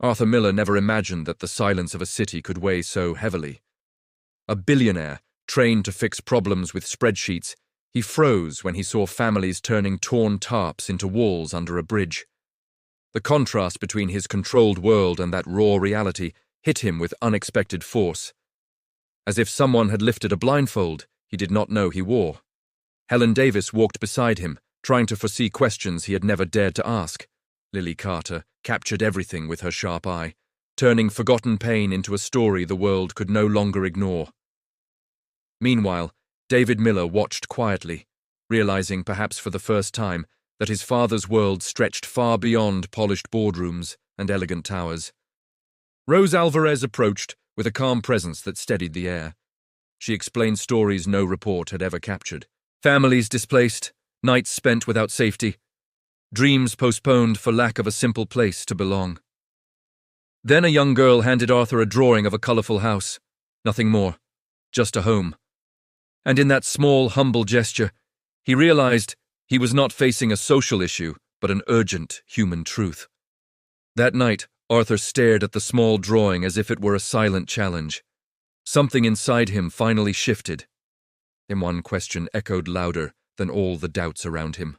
Arthur Miller never imagined that the silence of a city could weigh so heavily. A billionaire, trained to fix problems with spreadsheets, he froze when he saw families turning torn tarps into walls under a bridge. The contrast between his controlled world and that raw reality hit him with unexpected force. As if someone had lifted a blindfold he did not know he wore. Helen Davis walked beside him, trying to foresee questions he had never dared to ask. Lily Carter captured everything with her sharp eye, turning forgotten pain into a story the world could no longer ignore. Meanwhile, David Miller watched quietly, realizing perhaps for the first time that his father's world stretched far beyond polished boardrooms and elegant towers. Rose Alvarez approached with a calm presence that steadied the air. She explained stories no report had ever captured. Families displaced, nights spent without safety, dreams postponed for lack of a simple place to belong. Then a young girl handed Arthur a drawing of a colorful house. Nothing more, just a home. And in that small, humble gesture, he realized he was not facing a social issue, but an urgent human truth. That night, Arthur stared at the small drawing as if it were a silent challenge. Something inside him finally shifted. And one question echoed louder than all the doubts around him.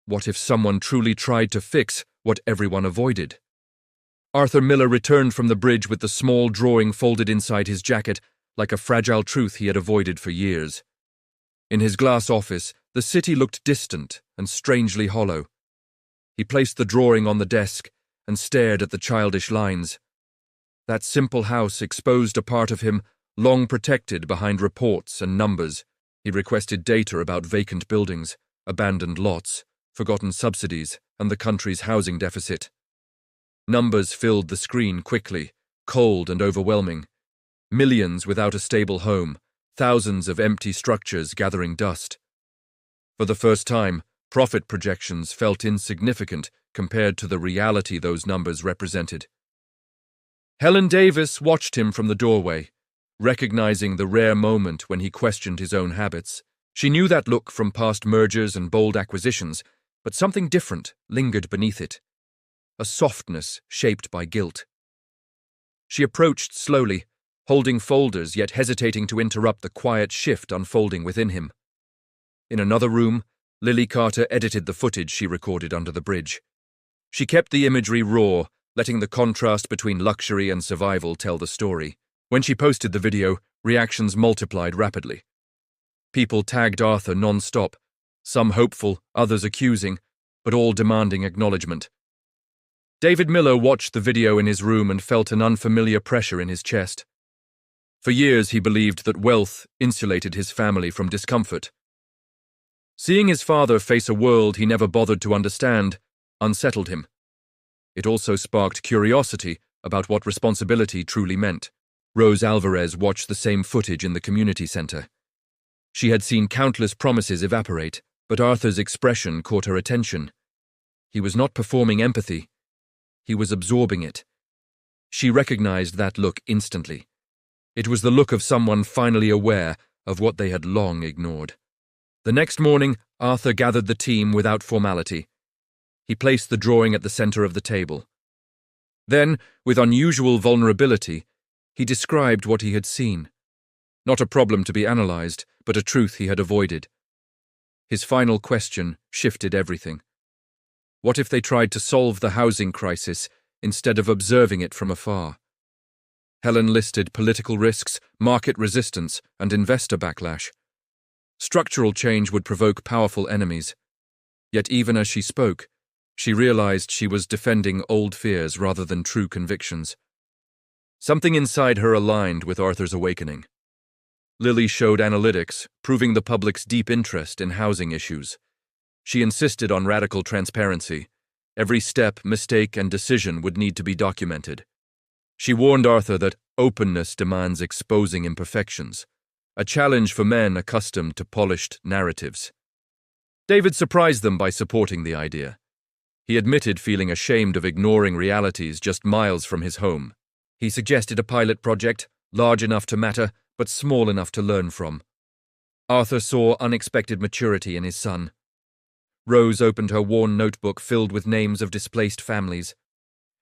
What if someone truly tried to fix what everyone avoided? Arthur Miller returned from the bridge with the small drawing folded inside his jacket, like a fragile truth he had avoided for years. In his glass office, the city looked distant and strangely hollow. He placed the drawing on the desk and stared at the childish lines. That simple house exposed a part of him long protected behind reports and numbers. He requested data about vacant buildings, abandoned lots, forgotten subsidies, and the country's housing deficit. Numbers filled the screen quickly, cold and overwhelming. Millions without a stable home, thousands of empty structures gathering dust. For the first time, profit projections felt insignificant compared to the reality those numbers represented. Helen Davis watched him from the doorway, recognizing the rare moment when he questioned his own habits. She knew that look from past mergers and bold acquisitions, but something different lingered beneath it. A softness shaped by guilt. She approached slowly, holding folders yet hesitating to interrupt the quiet shift unfolding within him. In another room, Lily Carter edited the footage she recorded under the bridge. She kept the imagery raw, letting the contrast between luxury and survival tell the story. When she posted the video, reactions multiplied rapidly. People tagged Arthur non-stop, some hopeful, others accusing, but all demanding acknowledgement. David Miller watched the video in his room and felt an unfamiliar pressure in his chest. For years he believed that wealth insulated his family from discomfort. Seeing his father face a world he never bothered to understand unsettled him. It also sparked curiosity about what responsibility truly meant. Rose Alvarez watched the same footage in the community center. She had seen countless promises evaporate, but Arthur's expression caught her attention. He was not performing empathy. He was absorbing it. She recognized that look instantly. It was the look of someone finally aware of what they had long ignored. The next morning, Arthur gathered the team without formality. He placed the drawing at the center of the table. Then, with unusual vulnerability, he described what he had seen. Not a problem to be analyzed, but a truth he had avoided. His final question shifted everything. What if they tried to solve the housing crisis instead of observing it from afar? Helen listed political risks, market resistance, and investor backlash. Structural change would provoke powerful enemies. Yet even as she spoke, she realized she was defending old fears rather than true convictions. Something inside her aligned with Arthur's awakening. Lily showed analytics, proving the public's deep interest in housing issues. She insisted on radical transparency. Every step, mistake, and decision would need to be documented. She warned Arthur that openness demands exposing imperfections, a challenge for men accustomed to polished narratives. David surprised them by supporting the idea. He admitted feeling ashamed of ignoring realities just miles from his home. He suggested a pilot project, large enough to matter, but small enough to learn from. Arthur saw unexpected maturity in his son. Rose opened her worn notebook filled with names of displaced families.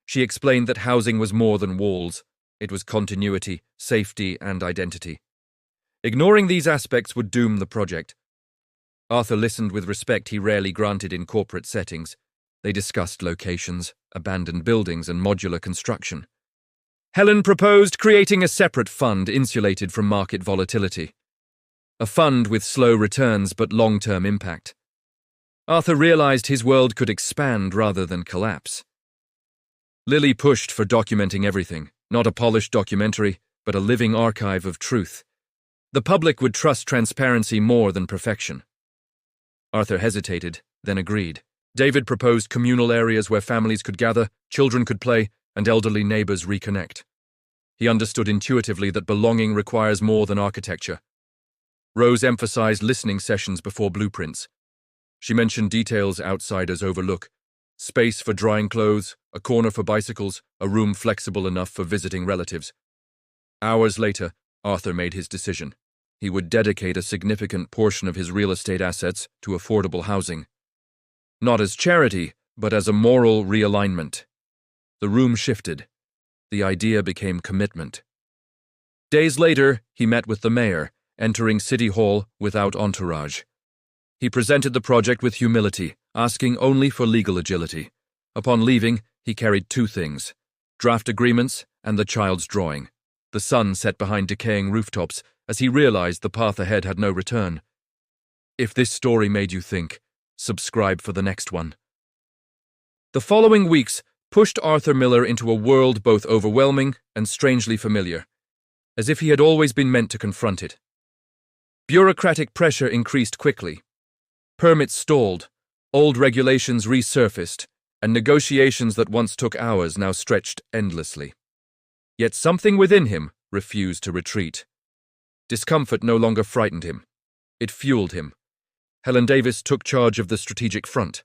She explained that housing was more than walls. It was continuity, safety, and identity. Ignoring these aspects would doom the project. Arthur listened with respect he rarely granted in corporate settings. They discussed locations, abandoned buildings, and modular construction. Helen proposed creating a separate fund insulated from market volatility. A fund with slow returns but long-term impact. Arthur realized his world could expand rather than collapse. Lily pushed for documenting everything, not a polished documentary, but a living archive of truth. The public would trust transparency more than perfection. Arthur hesitated, then agreed. David proposed communal areas where families could gather, children could play, and elderly neighbors reconnect. He understood intuitively that belonging requires more than architecture. Rose emphasized listening sessions before blueprints. She mentioned details outsiders overlook: space for drying clothes, a corner for bicycles, a room flexible enough for visiting relatives. Hours later, Arthur made his decision. He would dedicate a significant portion of his real estate assets to affordable housing. Not as charity, but as a moral realignment. The room shifted. The idea became commitment. Days later, he met with the mayor, entering City Hall without entourage. He presented the project with humility, asking only for legal agility. Upon leaving, he carried two things: draft agreements and the child's drawing. The sun set behind decaying rooftops as he realized the path ahead had no return. If this story made you think, subscribe for the next one. The following weeks pushed Arthur Miller into a world both overwhelming and strangely familiar, as if he had always been meant to confront it. Bureaucratic pressure increased quickly. Permits stalled, old regulations resurfaced, and negotiations that once took hours now stretched endlessly. Yet something within him refused to retreat. Discomfort no longer frightened him. It fueled him. Helen Davis took charge of the strategic front.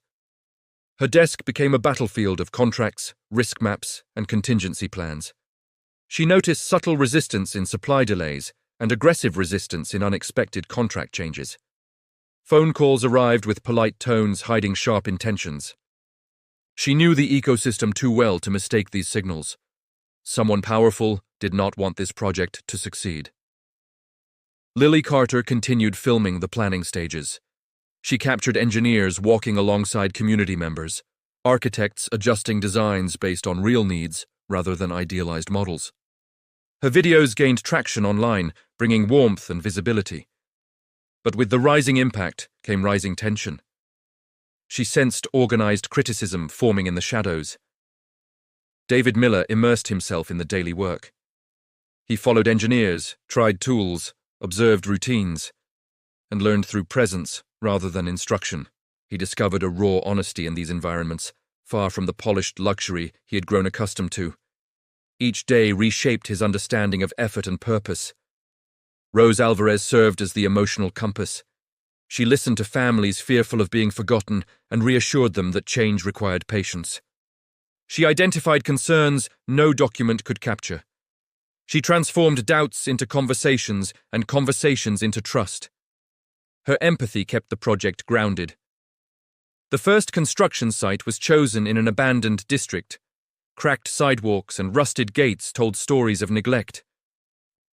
Her desk became a battlefield of contracts, risk maps, and contingency plans. She noticed subtle resistance in supply delays and aggressive resistance in unexpected contract changes. Phone calls arrived with polite tones hiding sharp intentions. She knew the ecosystem too well to mistake these signals. Someone powerful did not want this project to succeed. Lily Carter continued filming the planning stages. She captured engineers walking alongside community members, architects adjusting designs based on real needs rather than idealized models. Her videos gained traction online, bringing warmth and visibility. But with the rising impact came rising tension. She sensed organized criticism forming in the shadows. David Miller immersed himself in the daily work. He followed engineers, tried tools, observed routines, and learned through presence rather than instruction. He discovered a raw honesty in these environments, far from the polished luxury he had grown accustomed to. Each day reshaped his understanding of effort and purpose. Rose Alvarez served as the emotional compass. She listened to families fearful of being forgotten and reassured them that change required patience. She identified concerns no document could capture. She transformed doubts into conversations and conversations into trust. Her empathy kept the project grounded. The first construction site was chosen in an abandoned district. Cracked sidewalks and rusted gates told stories of neglect.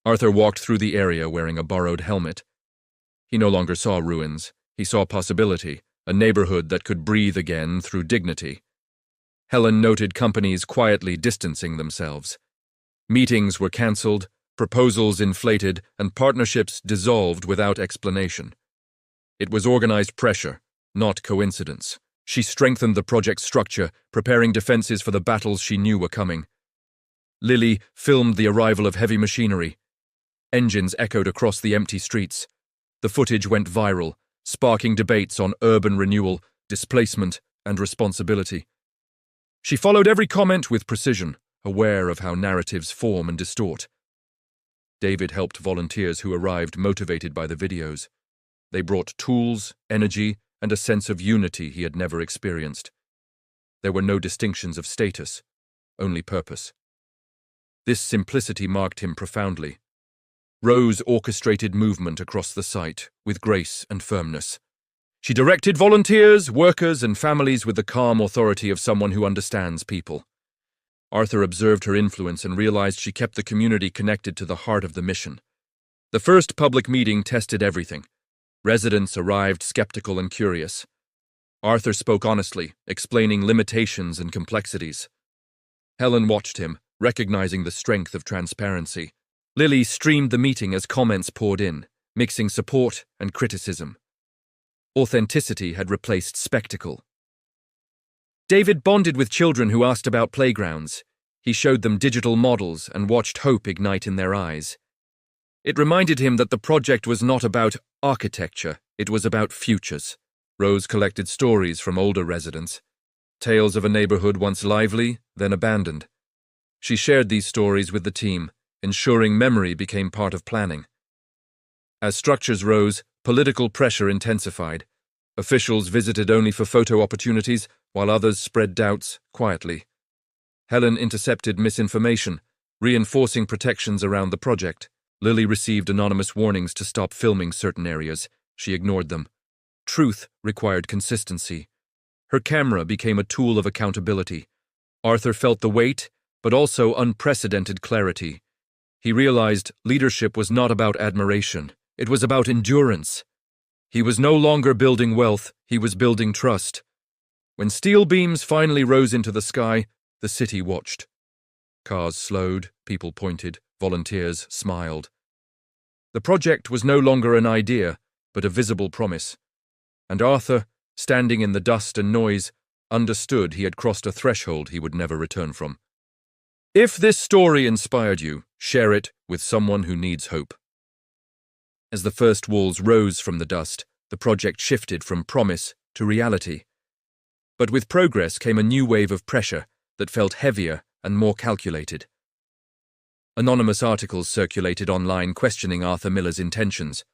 Arthur walked through the area wearing a borrowed helmet. He no longer saw ruins. He saw possibility, a neighborhood that could breathe again through dignity. Helen noted companies quietly distancing themselves. Meetings were cancelled, proposals inflated, and partnerships dissolved without explanation. It was organized pressure, not coincidence. She strengthened the project's structure, preparing defenses for the battles she knew were coming. Lily filmed the arrival of heavy machinery. Engines echoed across the empty streets. The footage went viral, sparking debates on urban renewal, displacement, and responsibility. She followed every comment with precision, aware of how narratives form and distort. David helped volunteers who arrived motivated by the videos. They brought tools, energy, and a sense of unity he had never experienced. There were no distinctions of status, only purpose. This simplicity marked him profoundly. Rose orchestrated movement across the site with grace and firmness. She directed volunteers, workers, and families with the calm authority of someone who understands people. Arthur observed her influence and realized she kept the community connected to the heart of the mission. The first public meeting tested everything. Residents arrived skeptical and curious. Arthur spoke honestly, explaining limitations and complexities. Helen watched him, recognizing the strength of transparency. Lily streamed the meeting as comments poured in, mixing support and criticism. Authenticity had replaced spectacle. David bonded with children who asked about playgrounds. He showed them digital models and watched hope ignite in their eyes. It reminded him that the project was not about architecture, it was about futures. Rose collected stories from older residents, tales of a neighborhood once lively, then abandoned. She shared these stories with the team, ensuring memory became part of planning. As structures rose, political pressure intensified. Officials visited only for photo opportunities, while others spread doubts quietly. Helen intercepted misinformation, reinforcing protections around the project. Lily received anonymous warnings to stop filming certain areas. She ignored them. Truth required consistency. Her camera became a tool of accountability. Arthur felt the weight, but also unprecedented clarity. He realized leadership was not about admiration. It was about endurance. He was no longer building wealth, he was building trust. When steel beams finally rose into the sky, the city watched. Cars slowed, people pointed, volunteers smiled. The project was no longer an idea, but a visible promise. And Arthur, standing in the dust and noise, understood he had crossed a threshold he would never return from. If this story inspired you, share it with someone who needs hope. As the first walls rose from the dust, the project shifted from promise to reality. But with progress came a new wave of pressure that felt heavier and more calculated. Anonymous articles circulated online questioning Arthur Miller's intentions.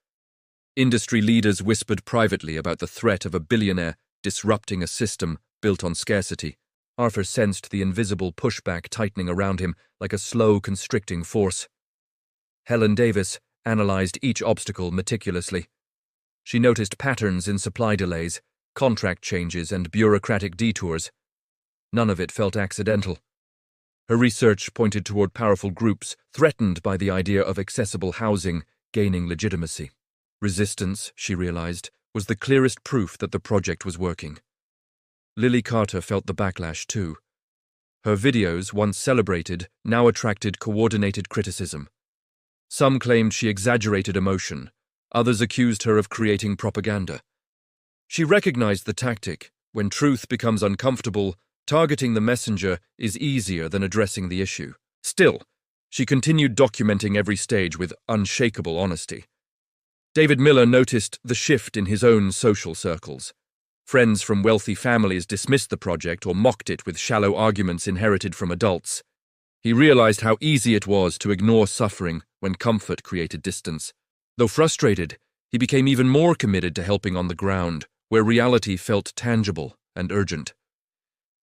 Industry leaders whispered privately about the threat of a billionaire disrupting a system built on scarcity. Arthur sensed the invisible pushback tightening around him like a slow, constricting force. Helen Davis analyzed each obstacle meticulously. She noticed patterns in supply delays, contract changes, and bureaucratic detours. None of it felt accidental. Her research pointed toward powerful groups threatened by the idea of accessible housing gaining legitimacy. Resistance, she realized, was the clearest proof that the project was working. Lily Carter felt the backlash too. Her videos, once celebrated, now attracted coordinated criticism. Some claimed she exaggerated emotion. Others accused her of creating propaganda. She recognized the tactic. When truth becomes uncomfortable, targeting the messenger is easier than addressing the issue. Still, she continued documenting every stage with unshakable honesty. David Miller noticed the shift in his own social circles. Friends from wealthy families dismissed the project or mocked it with shallow arguments inherited from adults. He realized how easy it was to ignore suffering when comfort created distance. Though frustrated, he became even more committed to helping on the ground, where reality felt tangible and urgent.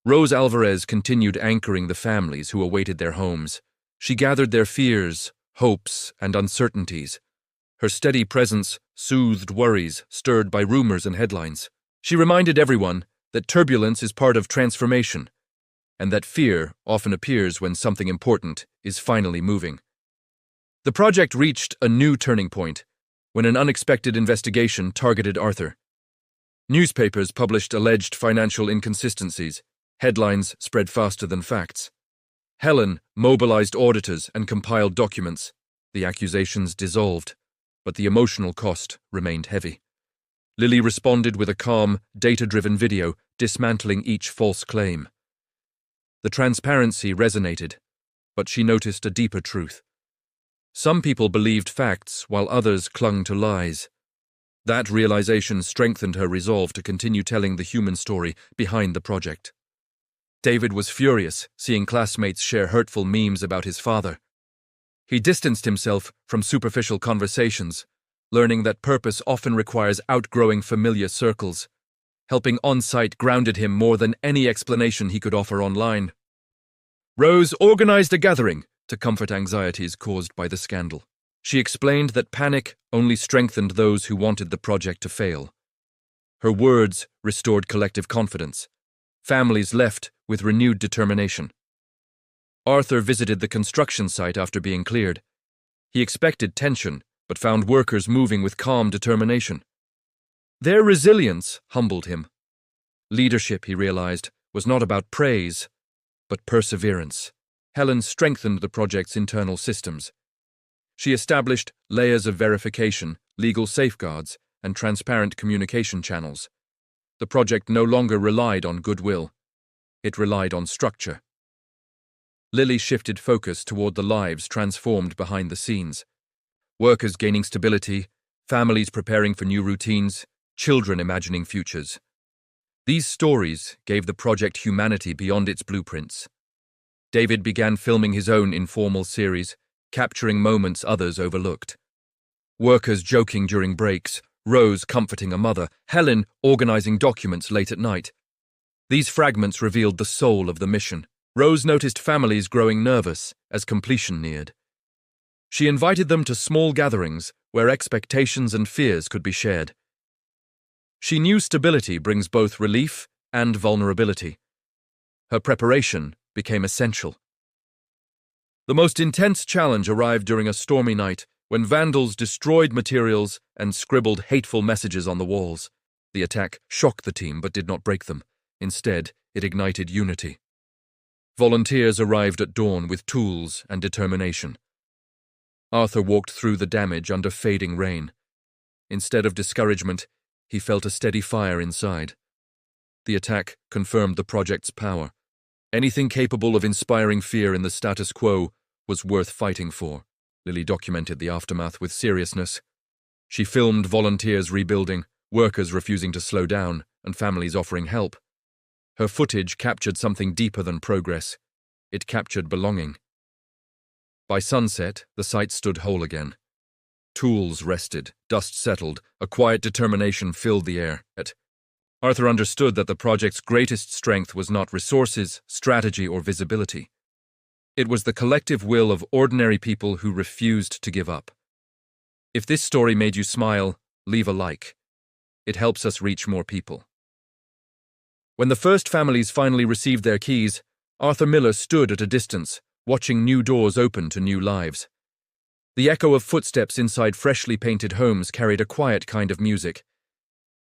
Rose Alvarez continued anchoring the families who awaited their homes. She gathered their fears, hopes, and uncertainties. Her steady presence soothed worries stirred by rumors and headlines. She reminded everyone that turbulence is part of transformation, and that fear often appears when something important is finally moving. The project reached a new turning point when an unexpected investigation targeted Arthur. Newspapers published alleged financial inconsistencies. Headlines spread faster than facts. Helen mobilized auditors and compiled documents. The accusations dissolved, but the emotional cost remained heavy. Lily responded with a calm, data-driven video dismantling each false claim. The transparency resonated, but she noticed a deeper truth. Some people believed facts while others clung to lies. That realization strengthened her resolve to continue telling the human story behind the project. David was furious, seeing classmates share hurtful memes about his father. He distanced himself from superficial conversations, learning that purpose often requires outgrowing familiar circles. Helping on-site grounded him more than any explanation he could offer online. Rose organized a gathering to comfort anxieties caused by the scandal. She explained that panic only strengthened those who wanted the project to fail. Her words restored collective confidence. Families left with renewed determination. Arthur visited the construction site after being cleared. He expected tension, but found workers moving with calm determination. Their resilience humbled him. Leadership, he realized, was not about praise, but perseverance. Helen strengthened the project's internal systems. She established layers of verification, legal safeguards, and transparent communication channels. The project no longer relied on goodwill. It relied on structure. Lily shifted focus toward the lives transformed behind the scenes. Workers gaining stability, families preparing for new routines, children imagining futures. These stories gave the project humanity beyond its blueprints. David began filming his own informal series, capturing moments others overlooked. Workers joking during breaks, Rose comforting a mother, Helen organizing documents late at night. These fragments revealed the soul of the mission. Rose noticed families growing nervous as completion neared. She invited them to small gatherings where expectations and fears could be shared. She knew stability brings both relief and vulnerability. Her preparation became essential. The most intense challenge arrived during a stormy night when vandals destroyed materials and scribbled hateful messages on the walls. The attack shocked the team but did not break them. Instead, it ignited unity. Volunteers arrived at dawn with tools and determination. Arthur walked through the damage under fading rain. Instead of discouragement, he felt a steady fire inside. The attack confirmed the project's power. Anything capable of inspiring fear in the status quo was worth fighting for. Lily documented the aftermath with seriousness. She filmed volunteers rebuilding, workers refusing to slow down, and families offering help. Her footage captured something deeper than progress. It captured belonging. By sunset, the site stood whole again. Tools rested, dust settled, a quiet determination filled the air. Arthur understood that the project's greatest strength was not resources, strategy, or visibility. It was the collective will of ordinary people who refused to give up. If this story made you smile, leave a like. It helps us reach more people. When the first families finally received their keys, Arthur Miller stood at a distance, watching new doors open to new lives. The echo of footsteps inside freshly painted homes carried a quiet kind of music.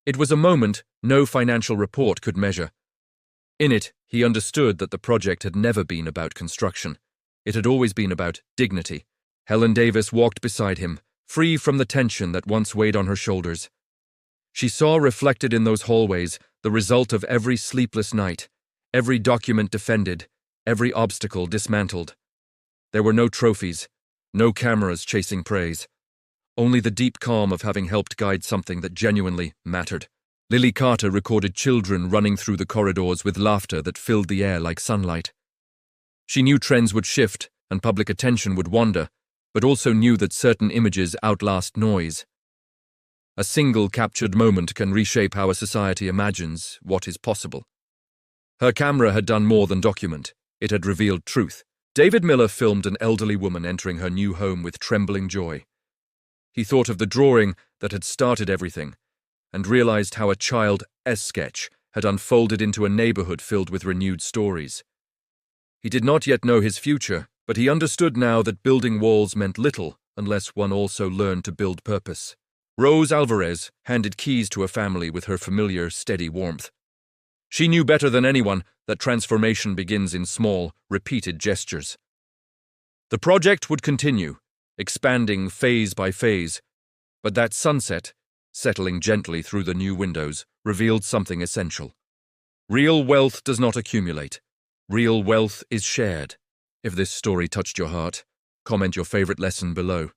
It was a moment no financial report could measure. In it, he understood that the project had never been about construction. It had always been about dignity. Helen Davis walked beside him, free from the tension that once weighed on her shoulders. She saw reflected in those hallways the result of every sleepless night, every document defended, every obstacle dismantled. There were no trophies, no cameras chasing praise. Only the deep calm of having helped guide something that genuinely mattered. Lily Carter recorded children running through the corridors with laughter that filled the air like sunlight. She knew trends would shift and public attention would wander, but also knew that certain images outlast noise. A single captured moment can reshape how a society imagines what is possible. Her camera had done more than document. It had revealed truth. David Miller filmed an elderly woman entering her new home with trembling joy. He thought of the drawing that had started everything, and realized how a child's sketch had unfolded into a neighborhood filled with renewed stories. He did not yet know his future, but he understood now that building walls meant little unless one also learned to build purpose. Rose Alvarez handed keys to a family with her familiar, steady warmth. She knew better than anyone that transformation begins in small, repeated gestures. The project would continue, expanding phase by phase, but that sunset, settling gently through the new windows, revealed something essential. Real wealth does not accumulate. Real wealth is shared. If this story touched your heart, comment your favorite lesson below.